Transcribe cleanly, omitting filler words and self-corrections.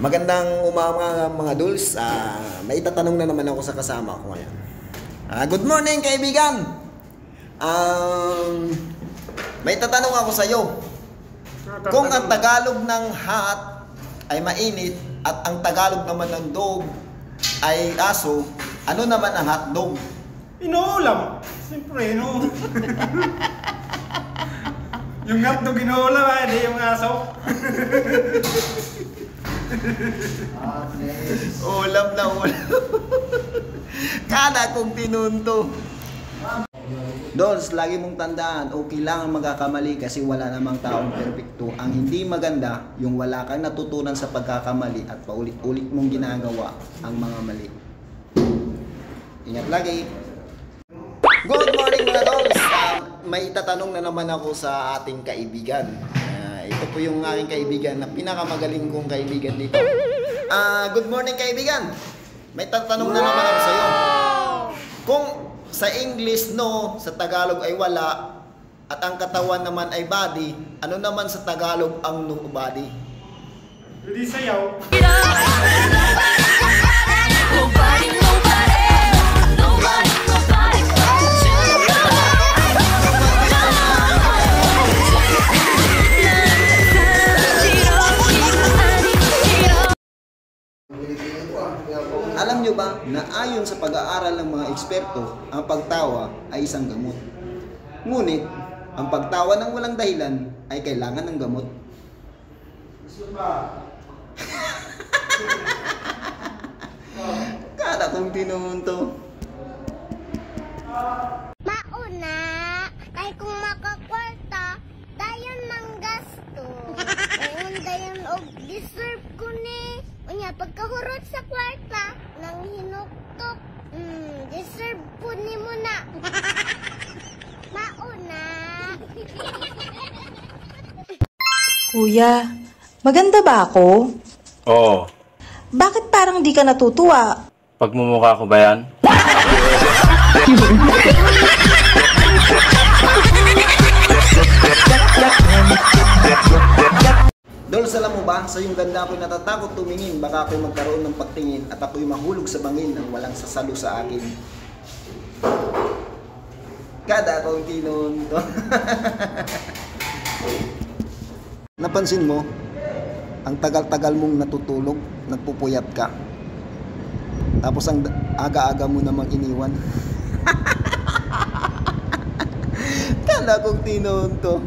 Magandang umaga mga duls. May itatanong na naman ako sa kasama ko ngayon. Good morning kaibigan. May itatanong ako sa iyo. Kung ang Tagalog ng hot ay mainit at ang Tagalog naman ng dog ay aso, ano naman ang hotdog? Inuulam. Siyempre, no. Yung hotdog inuulam, hindi yung aso. Ulam na ulam. Kada kong tinunto. Dolls, lagi mong tandaan, okay lang ang magkakamali kasi wala namang taong perfecto. Ang hindi maganda, yung wala kang natutunan sa pagkakamali at paulit-ulit mong ginagawa ang mga mali. Ingat lagi. Good morning mga dolls. May itatanong na naman ako sa ating kaibigan. Ito po yung aking kaibigan na pinakamagaling kong kaibigan dito. Good morning kaibigan. May tatanong na naman ako sa iyo. Kung sa English no, sa Tagalog ay wala, at ang katawan naman ay body, ano naman sa Tagalog ang no body? Hindi sayaw. Alam nyo ba na ayon sa pag-aaral ng mga eksperto, ang pagtawa ay isang gamot. Ngunit, ang pagtawa ng walang dahilan ay kailangan ng gamot. Kada kong tinunto. Mauna, ay kung makakwarta, dayon ng gasto. Dayon og deserve ko ni. Unya, pagkahurot sa kwarta, nang hinuktok, deserve po ni mo na. Mauna. Kuya, maganda ba ako? Oo. Bakit parang di ka natutuwa? Pagmumukha ko ba yan? Dolls, alam mo ba, sa yung ganda ako'y natatakot tumingin, baka ako'y magkaroon ng pagtingin at ako'y mahulog sa bangin nang walang sasalo sa akin. Kada akong tinunto. Napansin mo, ang tagal-tagal mong natutulog, nagpupuyat ka. Tapos ang aga-aga mo namang iniwan. Kada akong tinunto.